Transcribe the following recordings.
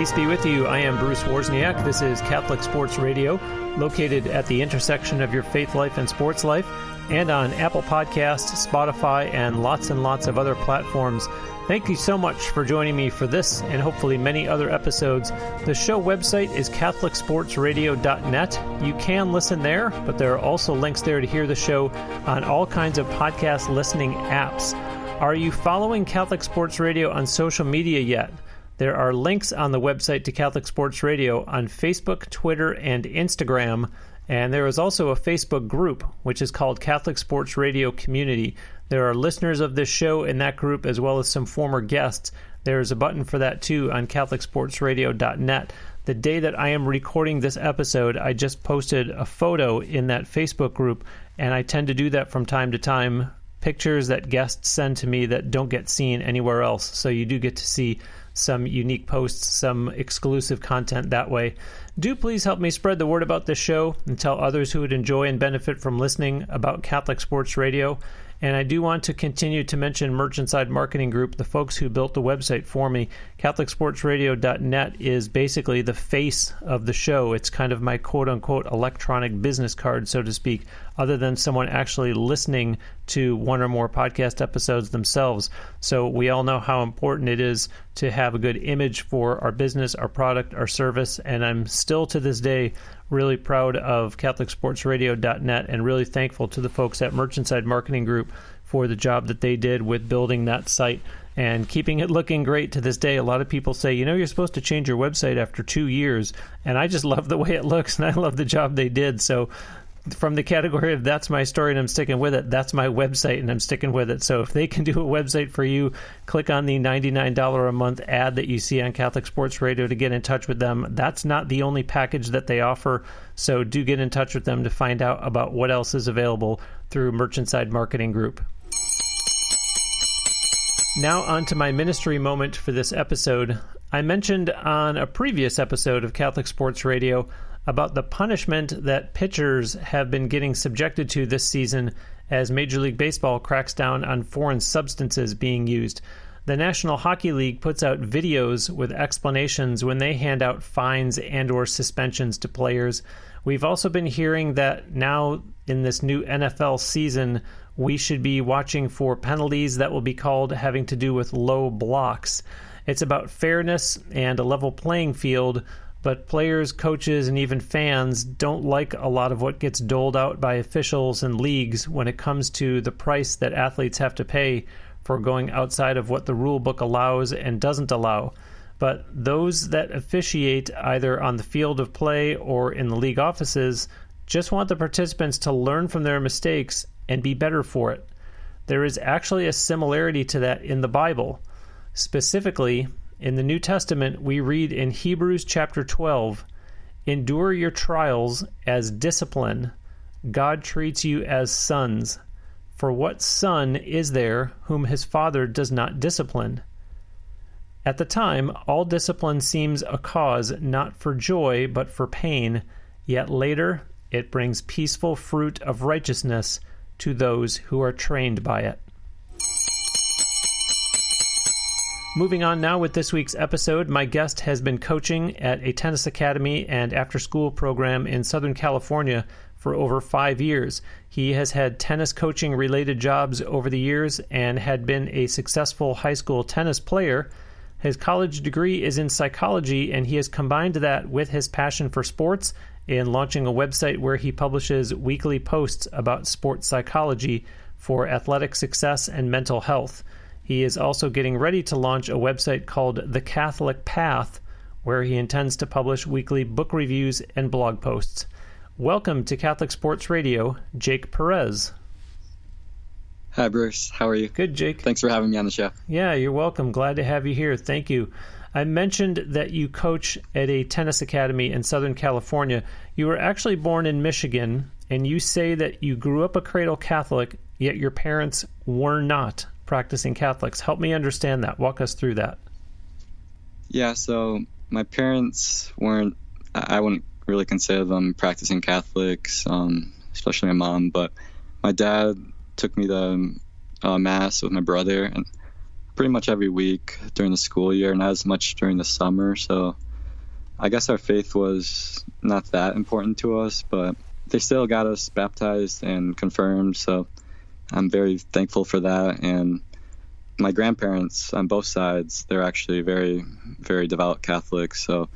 Peace be with you. I am Bruce Wozniak. This is Catholic Sports Radio, located at the intersection of your faith life and sports life, and on Apple Podcasts, Spotify, and lots of other platforms. Thank you so much for joining me for this and hopefully many other episodes. The show website is catholicsportsradio.net. You can listen there, but there are also links there to hear the show on all kinds of podcast listening apps. Are you following Catholic Sports Radio on social media yet? There are links on the website to Catholic Sports Radio on Facebook, Twitter, and Instagram. And there is also a Facebook group, which is called Catholic Sports Radio Community. There are listeners of this show in that group, as well as some former guests. There is a button for that, too, on catholicsportsradio.net. The day that I am recording this episode, I just posted a photo in that Facebook group, and I tend to do that from time to time. Pictures that guests send to me that don't get seen anywhere else. So you do get to see some unique posts, some exclusive content that way. Do please help me spread the word about this show and tell others who would enjoy and benefit from listening about Catholic Sports Radio. And I do want to continue to mention Merchant-Side Marketing Group, the folks who built the website for me. CatholicSportsRadio.net is basically the face of the show. It's kind of my quote-unquote electronic business card, so to speak, other than someone actually listening to one or more podcast episodes themselves. So we all know how important it is to have a good image for our business, our product, our service, and I'm still to this day really proud of CatholicSportsRadio.net and really thankful to the folks at Merchant-Side Marketing Group for the job that they did with building that site and keeping it looking great to this day. A lot of people say, you're supposed to change your website after 2 years, and I just love the way it looks, and I love the job they did. So from the category of that's my story and I'm sticking with it, that's my website and I'm sticking with it. So if they can do a website for you, click on the $99 a month ad that you see on Catholic Sports Radio to get in touch with them. That's not the only package that they offer, so do get in touch with them to find out about what else is available through Merchant-Side Marketing Group. Now on to my ministry moment for this episode. I mentioned on a previous episode of Catholic Sports Radio about the punishment that pitchers have been getting subjected to this season as Major League Baseball cracks down on foreign substances being used. The National Hockey League puts out videos with explanations when they hand out fines and/or suspensions to players. We've also been hearing that now in this new NFL season, we should be watching for penalties that will be called having to do with low blocks. It's about fairness and a level playing field, but players, coaches, and even fans don't like a lot of what gets doled out by officials and leagues when it comes to the price that athletes have to pay for going outside of what the rule book allows and doesn't allow. But those that officiate either on the field of play or in the league offices just want the participants to learn from their mistakes and be better for it. There is actually a similarity to that in the Bible. Specifically, in the New Testament, we read in Hebrews chapter 12, "Endure your trials as discipline. God treats you as sons. For what son is there whom his father does not discipline?" At the time, all discipline seems a cause not for joy but for pain, yet later it brings peaceful fruit of righteousness to those who are trained by it. Moving on now with this week's episode, my guest has been coaching at a tennis academy and after-school program in Southern California for over 5 years. He has had tennis coaching-related jobs over the years and had been a successful high school tennis player. His college degree is in psychology, and he has combined that with his passion for sports in launching a website where he publishes weekly posts about sports psychology for athletic success and mental health. He is also getting ready to launch a website called The Catholic Path, where he intends to publish weekly book reviews and blog posts. Welcome to Catholic Sports Radio, Jake Perez. Hi, Bruce. How are you? Good, Jake. Thanks for having me on the show. Yeah, you're welcome. Glad to have you here. Thank you. I mentioned that you coach at a tennis academy in Southern California. You were actually born in Michigan, and you say that you grew up a cradle Catholic, yet your parents were not practicing Catholics. Help me understand that. Walk us through that. Yeah, so my parents weren't, I wouldn't really consider them practicing Catholics, especially my mom, but my dad took me to Mass with my brother and pretty much every week during the school year, not as much during the summer. So I guess our faith was not that important to us, but they still got us baptized and confirmed. So I'm very thankful for that. And my grandparents on both sides, they're actually very, very devout Catholics. So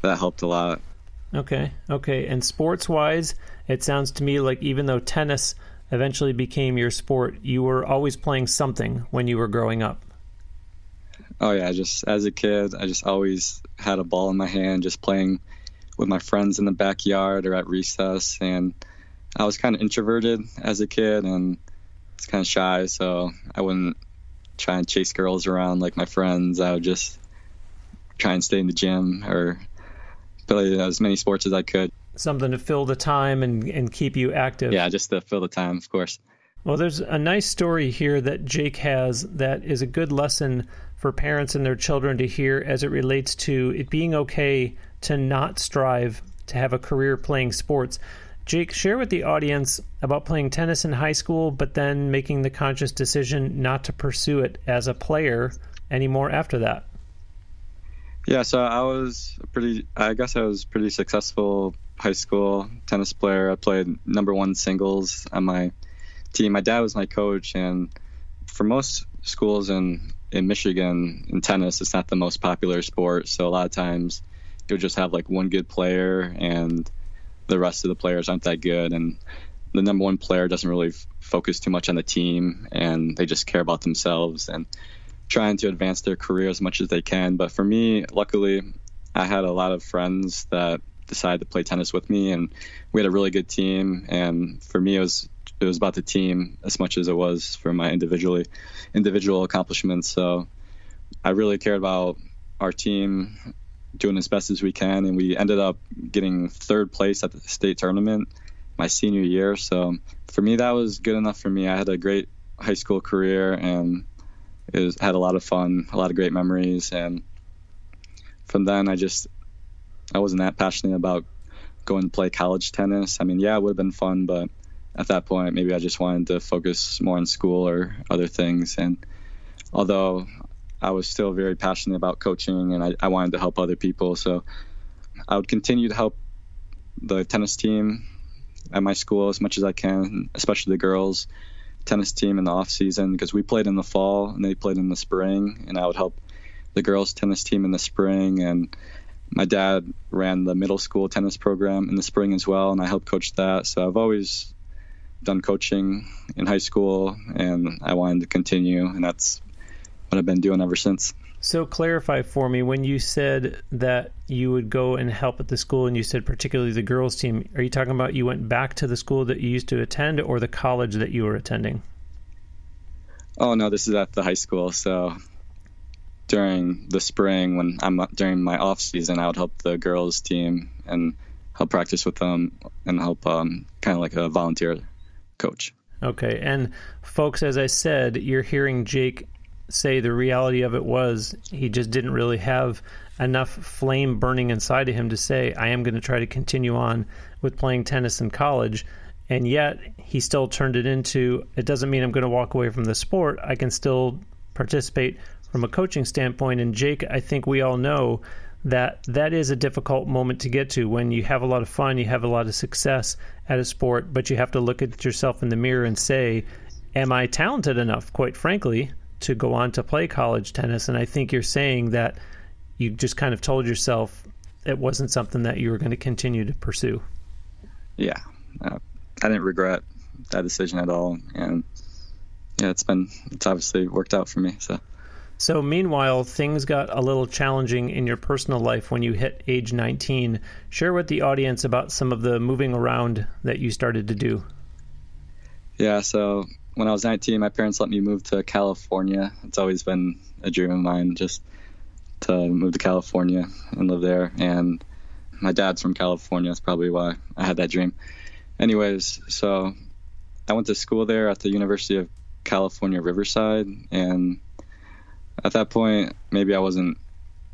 that helped a lot. Okay. And sports-wise, it sounds to me like even though tennis eventually became your sport, you were always playing something when you were growing up. Oh, yeah. Just as a kid, I just always had a ball in my hand, just playing with my friends in the backyard or at recess. And I was kind of introverted as a kid and it's kind of shy, so I wouldn't try and chase girls around like my friends. I would just try and stay in the gym or play as many sports as I could. Something to fill the time and keep you active. Yeah, just to fill the time, of course. Well, there's a nice story here that Jake has that is a good lesson for parents and their children to hear as it relates to it being okay to not strive to have a career playing sports. Jake, share with the audience about playing tennis in high school, but then making the conscious decision not to pursue it as a player anymore after that. Yeah, so I was pretty successful high school tennis player. I played #1 singles on my team. My dad was my coach, and for most schools in Michigan in tennis, it's not the most popular sport. So a lot of times you'll just have like one good player and the rest of the players aren't that good, and the #1 player doesn't really focus too much on the team, and they just care about themselves and trying to advance their career as much as they can. But for me, luckily, I had a lot of friends that decided to play tennis with me, and we had a really good team. And for me, it was about the team as much as it was for my individual accomplishments. So I really cared about our team doing as best as we can, and we ended up getting 3rd place at the state tournament my senior year. So for me, that was good enough for me. I had a great high school career and had a lot of fun, a lot of great memories. And from then, I wasn't that passionate about going to play college tennis. I mean, yeah, it would have been fun, but at that point, maybe I just wanted to focus more on school or other things. And although I was still very passionate about coaching and I wanted to help other people, so I would continue to help the tennis team at my school as much as I can, especially the girls tennis team in the off season, because we played in the fall and they played in the spring, and I would help the girls tennis team in the spring. And my dad ran the middle school tennis program in the spring as well, and I helped coach that. So I've always done coaching in high school, and I wanted to continue, and that's what I've been doing ever since. So clarify for me, when you said that you would go and help at the school, and you said particularly the girls team, are you talking about you went back to the school that you used to attend or the college that you were attending? Oh, no, this is at the high school. So during the spring, during my off season, I would help the girls team and help practice with them and help kind of like a volunteer coach. Okay. And folks, as I said, you're hearing Jake say the reality of it was he just didn't really have enough flame burning inside of him to say, I am going to try to continue on with playing tennis in college. And yet he still turned it into, it doesn't mean I'm going to walk away from the sport. I can still participate from a coaching standpoint. And Jake, I think we all know that that is a difficult moment to get to when you have a lot of fun, you have a lot of success at a sport, but you have to look at yourself in the mirror and say, am I talented enough, quite frankly, to go on to play college tennis? And I think you're saying that you just kind of told yourself it wasn't something that you were going to continue to pursue. Yeah, I didn't regret that decision at all. And yeah, it's obviously worked out for me. So meanwhile, things got a little challenging in your personal life when you hit age 19. Share with the audience about some of the moving around that you started to do. Yeah, so when I was 19, my parents let me move to California. It's always been a dream of mine just to move to California and live there. And my dad's from California. That's probably why I had that dream. Anyways, so I went to school there at the University of California, Riverside. And at that point, maybe I wasn't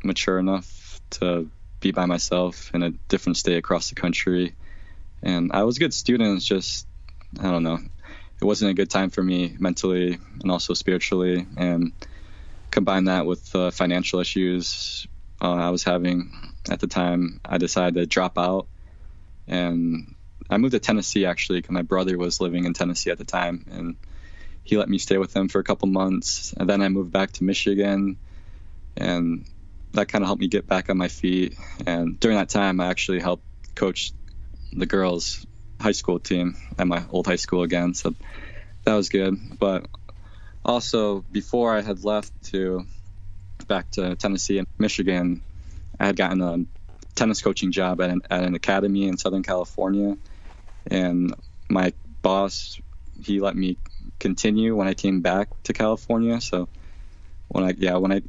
mature enough to be by myself in a different state across the country. And I was a good student. It's just, I don't know. It wasn't a good time for me mentally and also spiritually, and combine that with financial issues I was having, at the time, I decided to drop out. And I moved to Tennessee, actually, because my brother was living in Tennessee at the time. And he let me stay with him for a couple months. And then I moved back to Michigan. And that kind of helped me get back on my feet. And during that time, I actually helped coach the girls' high school team at my old high school again. So that was good. But also, before I had left back to Tennessee and Michigan, I had gotten a tennis coaching job at an academy in Southern California. And my boss, he let me continue when I came back to California. So when I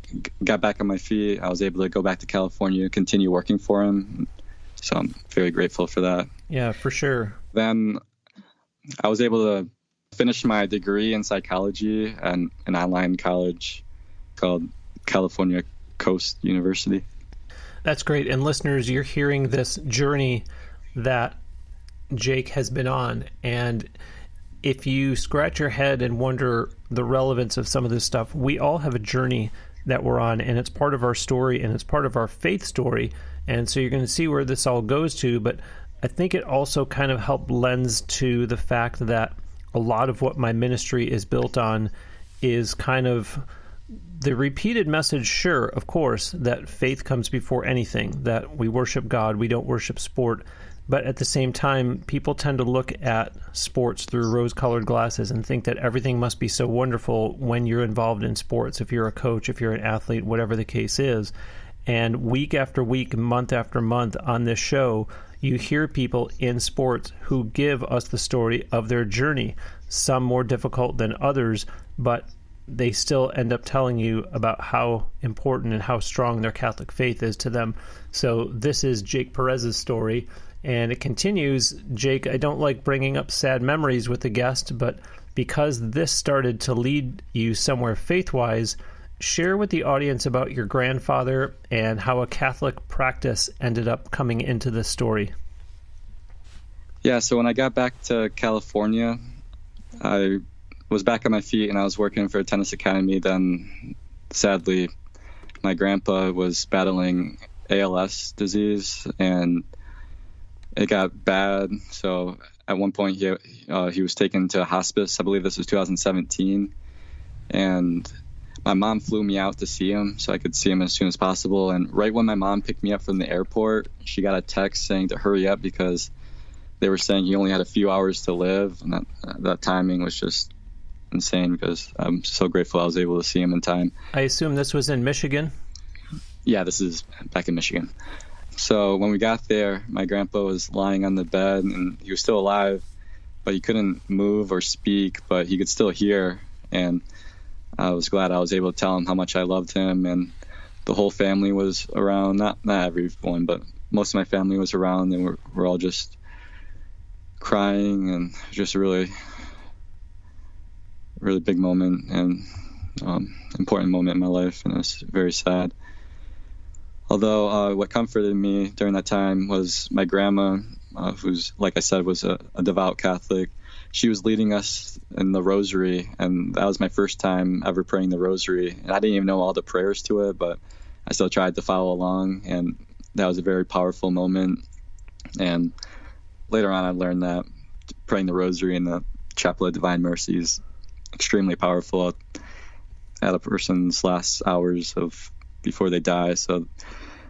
got back on my feet, I was able to go back to California and continue working for him. So I'm very grateful for that. Yeah, for sure. Then I was able to finish my degree in psychology at an online college called California Coast University. That's great. And listeners, you're hearing this journey that Jake has been on. And if you scratch your head and wonder the relevance of some of this stuff, we all have a journey that we're on, and it's part of our story, and it's part of our faith story. And so you're going to see where this all goes to. But I think it also kind of helped lends to the fact that a lot of what my ministry is built on is kind of the repeated message, sure, of course, that faith comes before anything, that we worship God, we don't worship sport. But at the same time, people tend to look at sports through rose-colored glasses and think that everything must be so wonderful when you're involved in sports, if you're a coach, if you're an athlete, whatever the case is. And week after week, month after month on this show, you hear people in sports who give us the story of their journey, some more difficult than others, but they still end up telling you about how important and how strong their Catholic faith is to them. So this is Jake Perez's story. And it continues. Jake, I don't like bringing up sad memories with the guest, but because this started to lead you somewhere faith-wise, share with the audience about your grandfather and how a Catholic practice ended up coming into this story. Yeah, so when I got back to California, I was back on my feet and I was working for a tennis academy. Then, sadly, my grandpa was battling ALS disease, and it got bad. So at one point he was taken to hospice. I believe this was 2017. And my mom flew me out to see him so I could see him as soon as possible. And right when my mom picked me up from the airport, she got a text saying to hurry up because they were saying he only had a few hours to live. And that timing was just insane because I'm so grateful I was able to see him in time. I assume this was in Michigan? Yeah, this is back in Michigan. So when we got there, my grandpa was lying on the bed and he was still alive, but he couldn't move or speak, but he could still hear. And I was glad I was able to tell him how much I loved him. And the whole family was around, not everyone, but most of my family was around, and we're all just crying, and just a really, really big moment and important moment in my life. And it was very sad. Although what comforted me during that time was my grandma, who's, like I said, was a devout Catholic. She was leading us in the rosary, and that was my first time ever praying the rosary. And I didn't even know all the prayers to it, but I still tried to follow along, and that was a very powerful moment. And later on, I learned that praying the rosary in the Chapel of Divine Mercy is extremely powerful at a person's last hours before they die. So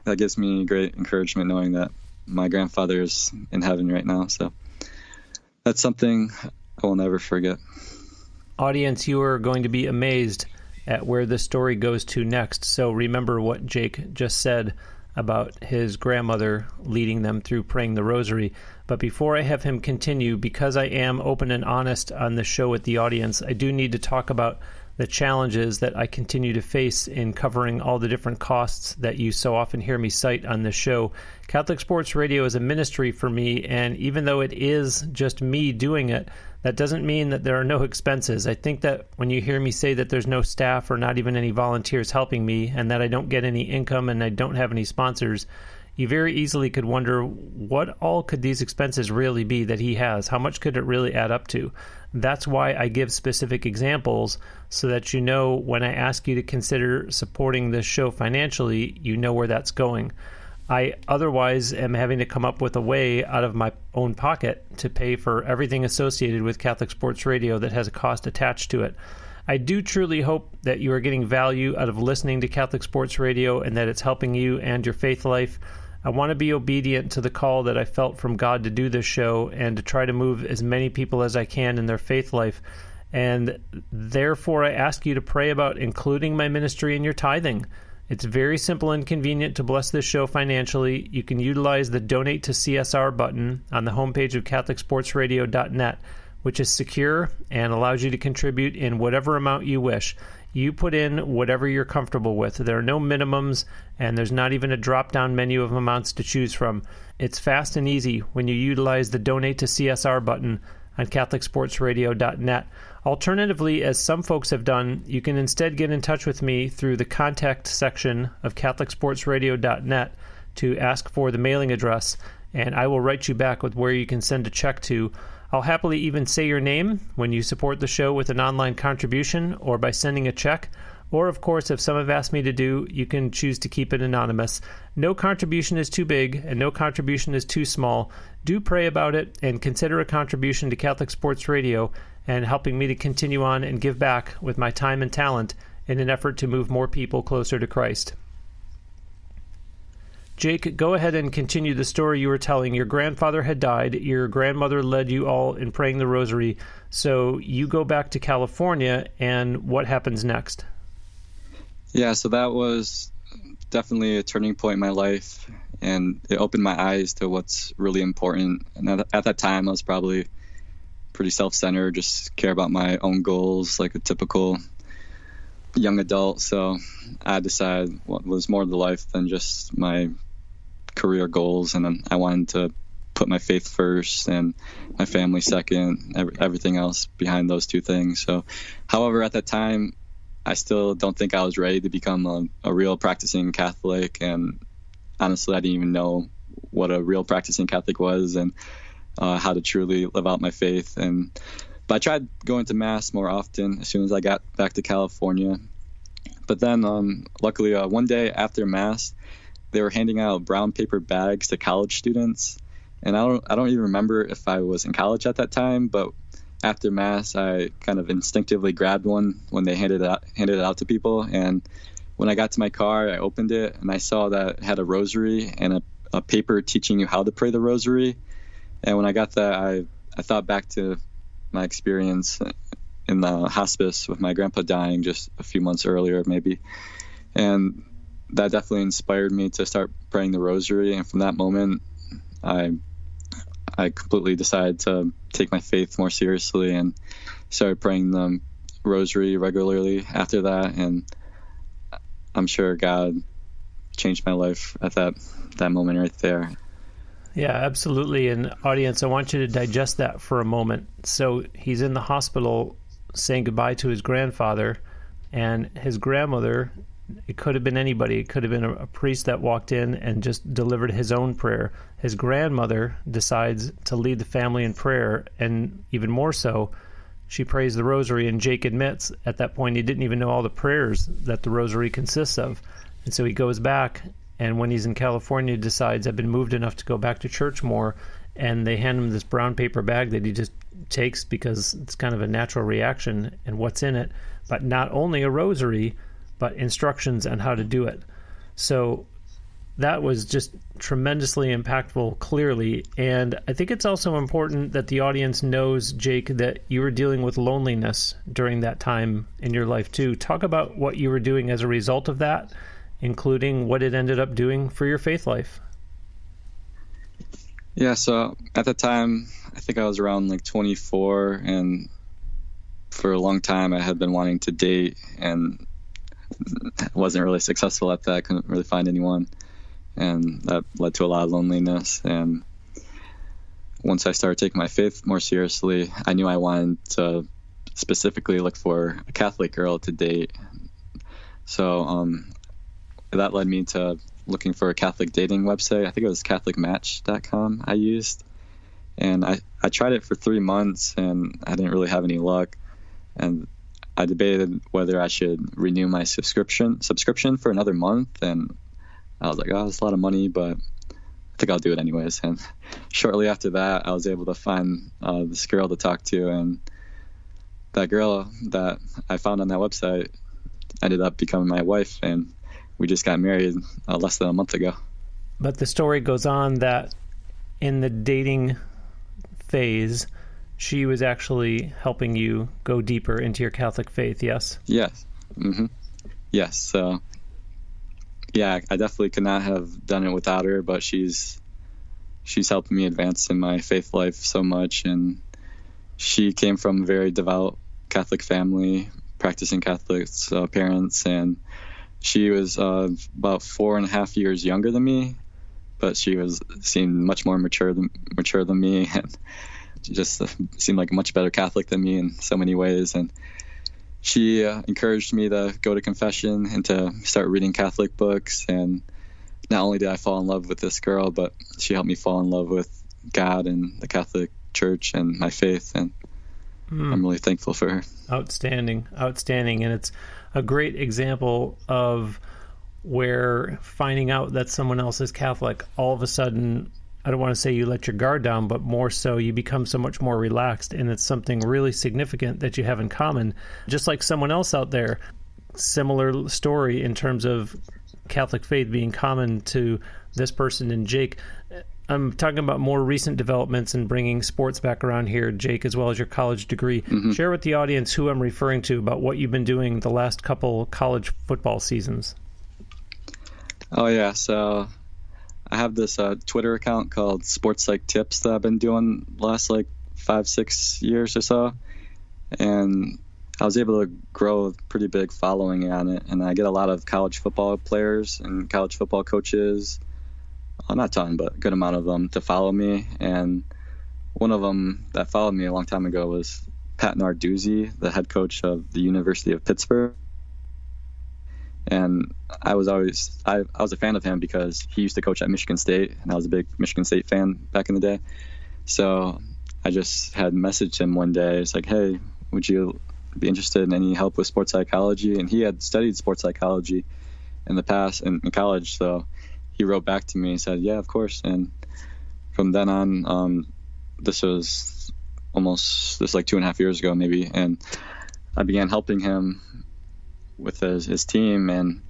that gives me great encouragement knowing that my grandfather is in heaven right now. So that's something I will never forget. Audience, you are going to be amazed at where this story goes to next. So remember what Jake just said about his grandmother leading them through praying the rosary. But before I have him continue, because I am open and honest on the show with the audience, I do need to talk about the challenges that I continue to face in covering all the different costs that you so often hear me cite on this show. Catholic Sports Radio is a ministry for me, and even though it is just me doing it, that doesn't mean that there are no expenses. I think that when you hear me say that there's no staff or not even any volunteers helping me, and that I don't get any income and I don't have any sponsors, you very easily could wonder, what all could these expenses really be that he has? How much could it really add up to? That's why I give specific examples, so that you know when I ask you to consider supporting this show financially, you know where that's going. I otherwise am having to come up with a way out of my own pocket to pay for everything associated with Catholic Sports Radio that has a cost attached to it. I do truly hope that you are getting value out of listening to Catholic Sports Radio and that it's helping you and your faith life. I want to be obedient to the call that I felt from God to do this show and to try to move as many people as I can in their faith life. And therefore, I ask you to pray about including my ministry in your tithing. It's very simple and convenient to bless this show financially. You can utilize the Donate to CSR button on the homepage of CatholicSportsRadio.net, which is secure and allows you to contribute in whatever amount you wish. You put in whatever you're comfortable with. There are no minimums, and there's not even a drop-down menu of amounts to choose from. It's fast and easy when you utilize the Donate to CSR button on CatholicSportsRadio.net. Alternatively, as some folks have done, you can instead get in touch with me through the contact section of CatholicSportsRadio.net to ask for the mailing address, and I will write you back with where you can send a check to. I'll happily even say your name when you support the show with an online contribution or by sending a check. Or, of course, if some have asked me to do, you can choose to keep it anonymous. No contribution is too big and no contribution is too small. Do pray about it and consider a contribution to Catholic Sports Radio and helping me to continue on and give back with my time and talent in an effort to move more people closer to Christ. Jake, go ahead and continue the story you were telling. Your grandfather had died. Your grandmother led you all in praying the rosary. So you go back to California, and what happens next? Yeah, so that was definitely a turning point in my life, and it opened my eyes to what's really important. And at that time, I was probably pretty self-centered, just care about my own goals like a typical young adult. So I decided what was more to life than just my career goals, and then I wanted to put my faith first and my family second, everything else behind those two things. So, however, at that time, I still don't think I was ready to become a real practicing Catholic, and honestly, I didn't even know what a real practicing Catholic was and how to truly live out my faith. But I tried going to Mass more often as soon as I got back to California. But then, luckily, one day after Mass, they were handing out brown paper bags to college students, and I don't even remember if I was in college at that time. But after Mass, I kind of instinctively grabbed one when they handed it out to people. And when I got to my car, I opened it and I saw that it had a rosary and a paper teaching you how to pray the rosary. And when I got that, I thought back to my experience in the hospice with my grandpa dying just a few months earlier, maybe. And that definitely inspired me to start praying the rosary. And from that moment, I completely decided to take my faith more seriously and started praying the rosary regularly after that. And I'm sure God changed my life at that moment right there. Yeah, absolutely. And audience, I want you to digest that for a moment. So he's in the hospital saying goodbye to his grandfather, and his grandmother, it could have been anybody. It could have been a priest that walked in and just delivered his own prayer. His grandmother decides to lead the family in prayer, and even more so, she prays the rosary, and Jake admits at that point he didn't even know all the prayers that the rosary consists of. And so he goes back, and when he's in California, decides, I've been moved enough to go back to church more, and they hand him this brown paper bag that he just takes because it's kind of a natural reaction, and what's in it, but not only a rosary, but instructions on how to do it. So that was just tremendously impactful, clearly. And I think it's also important that the audience knows, Jake, that you were dealing with loneliness during that time in your life too. Talk about what you were doing as a result of that, including what it ended up doing for your faith life. Yeah, so at the time, I think I was around like 24, and for a long time I had been wanting to date and wasn't really successful at that. I couldn't really find anyone, and that led to a lot of loneliness. And once I started taking my faith more seriously, I knew I wanted to specifically look for a Catholic girl to date. So that led me to looking for a Catholic dating website. I think it was CatholicMatch.com I used, and I tried it for 3 months and I didn't really have any luck. And I debated whether I should renew my subscription for another month, and I was like, oh, it's a lot of money, but I think I'll do it anyways. And shortly after that, I was able to find this girl to talk to, and that girl that I found on that website ended up becoming my wife, and we just got married less than a month ago. But the story goes on that in the dating phase, she was actually helping you go deeper into your Catholic faith, yes? Yes. Mm-hmm. Yes. So, yeah, I definitely could not have done it without her, but she's helped me advance in my faith life so much. And she came from a very devout Catholic family, practicing Catholics, parents, and she was about 4.5 years younger than me, but she seemed much more mature than me, and just seemed like a much better Catholic than me in so many ways. And she encouraged me to go to confession and to start reading Catholic books. And not only did I fall in love with this girl, but she helped me fall in love with God and the Catholic Church and my faith. And I'm really thankful for her. Outstanding. And it's a great example of where finding out that someone else is Catholic, all of a sudden, I don't want to say you let your guard down, but more so you become so much more relaxed, and it's something really significant that you have in common. Just like someone else out there, similar story in terms of Catholic faith being common to this person and Jake. I'm talking about more recent developments and bringing sports back around here, Jake, as well as your college degree. Mm-hmm. Share with the audience who I'm referring to about what you've been doing the last couple college football seasons. Oh, yeah. So I have this Twitter account called Sports Psych Tips that I've been doing the last 5-6 years or so. And I was able to grow a pretty big following on it. And I get a lot of college football players and college football coaches, not a ton, but a good amount of them, to follow me. And one of them that followed me a long time ago was Pat Narduzzi, the head coach of the University of Pittsburgh. And I was a fan of him because he used to coach at Michigan State, and I was a big Michigan State fan back in the day. So I just had messaged him one day. It's like, hey, would you be interested in any help with sports psychology? And he had studied sports psychology in the past in college, so he wrote back to me and said, yeah, of course. And from then on, this was 2.5 years ago maybe, and I began helping him with his team. And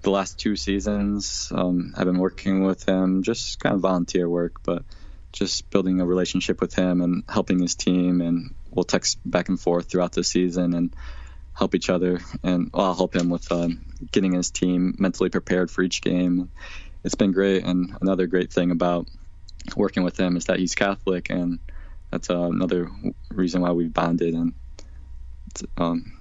the last 2 seasons, I've been working with him, just kind of volunteer work, but just building a relationship with him and helping his team. And we'll text back and forth throughout the season and help each other. And I'll help him with getting his team mentally prepared for each game. It's been great. And another great thing about working with him is that he's Catholic, and that's another reason why we bonded. And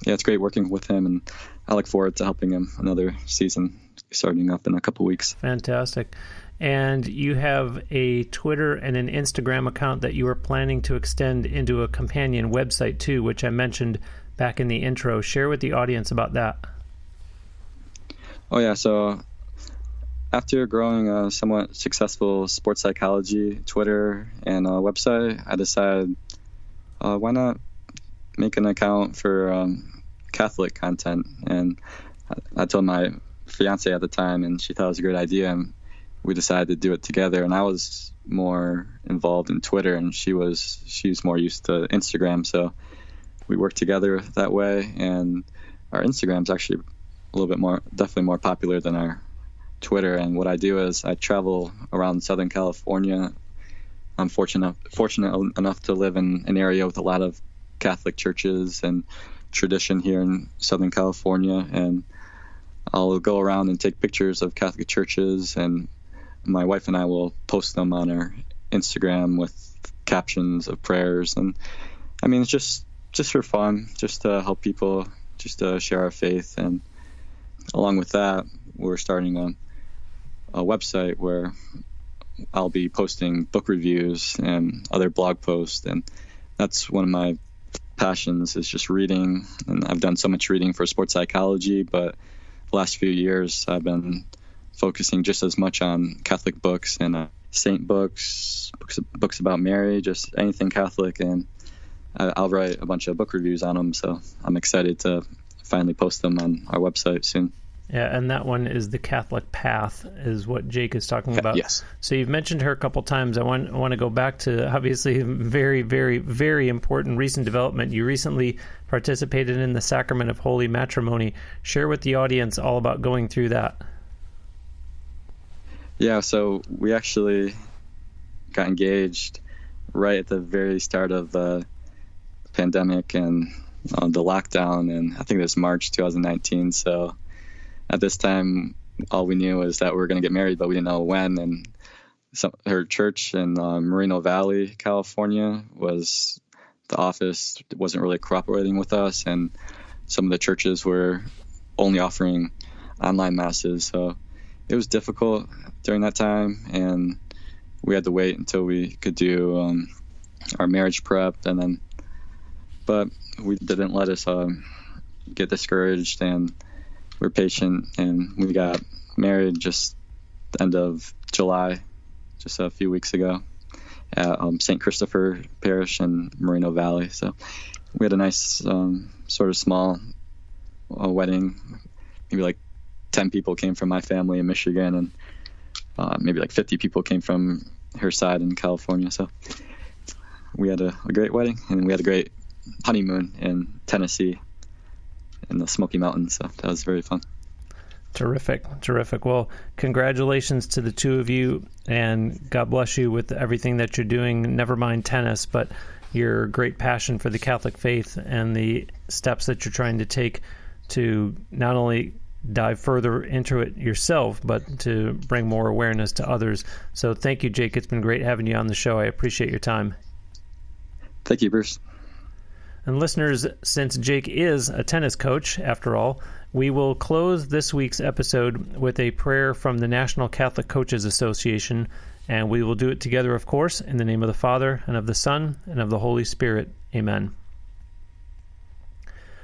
it's great working with him, and I look forward to helping him another season starting up in a couple weeks. Fantastic. And you have a Twitter and an Instagram account that you are planning to extend into a companion website too, which I mentioned back in the intro. Share with the audience about that. Oh yeah, so after growing a somewhat successful sports psychology Twitter and website, I decided why not make an account for Catholic content. And I told my fiance at the time, and she thought it was a great idea, and we decided to do it together. And I was more involved in Twitter, and she's more used to Instagram, so we worked together that way. And our Instagram's actually definitely more popular than our Twitter. And what I do is I travel around Southern California. I'm fortunate enough to live in an area with a lot of Catholic churches and tradition here in Southern California, and I'll go around and take pictures of Catholic churches, and my wife and I will post them on our Instagram with captions of prayers. And I mean, it's just for fun, just to help people, just to share our faith. And along with that, we're starting a website where I'll be posting book reviews and other blog posts, and that's one of my passions, is just reading. And I've done so much reading for sports psychology, but the last few years I've been focusing just as much on Catholic books and saint books about Mary, just anything Catholic, and I'll write a bunch of book reviews on them. So I'm excited to finally post them on our website soon. Yeah, and that one is the Catholic Path, is what Jake is talking about. Yes. So you've mentioned her a couple times. I want to go back to, obviously, very, very, very important recent development. You recently participated in the Sacrament of Holy Matrimony. Share with the audience all about going through that. Yeah, so we actually got engaged right at the very start of the pandemic and the lockdown, and I think it was March 2019. So at this time, all we knew was that we were going to get married, but we didn't know when. And her church in Moreno Valley, California, the office wasn't really cooperating with us, and some of the churches were only offering online masses. So it was difficult during that time, and we had to wait until we could do our marriage prep, but we didn't let us get discouraged, and we're patient, and we got married just the end of July, just a few weeks ago, at St. Christopher Parish in Moreno Valley. So we had a nice sort of small wedding. Maybe like 10 people came from my family in Michigan, and maybe like 50 people came from her side in California. So we had a great wedding, and we had a great honeymoon in Tennessee in the Smoky Mountains. So that was very fun. Terrific. Well, congratulations to the two of you, and God bless you with everything that you're doing. Never mind tennis, but your great passion for the Catholic faith and the steps that you're trying to take to not only dive further into it yourself, but to bring more awareness to others. So thank you, Jake. It's been great having you on the show. I appreciate your time. Thank you, Bruce. And listeners, since Jake is a tennis coach, after all, we will close this week's episode with a prayer from the National Catholic Coaches Association, and we will do it together, of course, in the name of the Father, and of the Son, and of the Holy Spirit. Amen.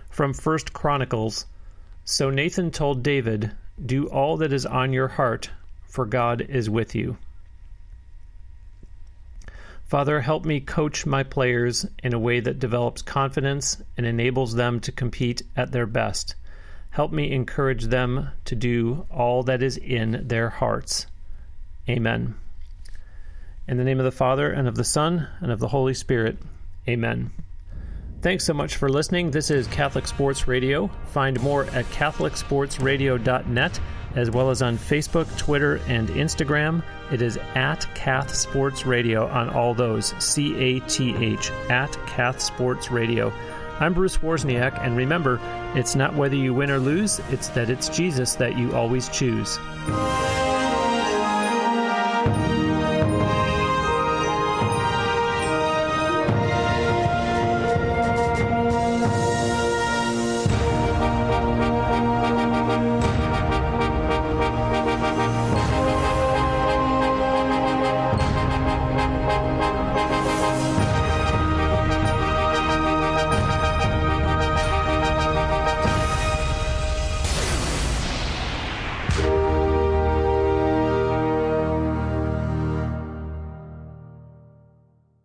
From 1 Chronicles, so Nathan told David, "Do all that is on your heart, for God is with you." Father, help me coach my players in a way that develops confidence and enables them to compete at their best. Help me encourage them to do all that is in their hearts. Amen. In the name of the Father, and of the Son, and of the Holy Spirit. Amen. Thanks so much for listening. This is Catholic Sports Radio. Find more at catholicsportsradio.net, as well as on Facebook, Twitter, and Instagram. It is at Cath Sports Radio on all those, CATH, at Cath Sports Radio. I'm Bruce Wozniak, and remember, it's not whether you win or lose, it's that it's Jesus that you always choose.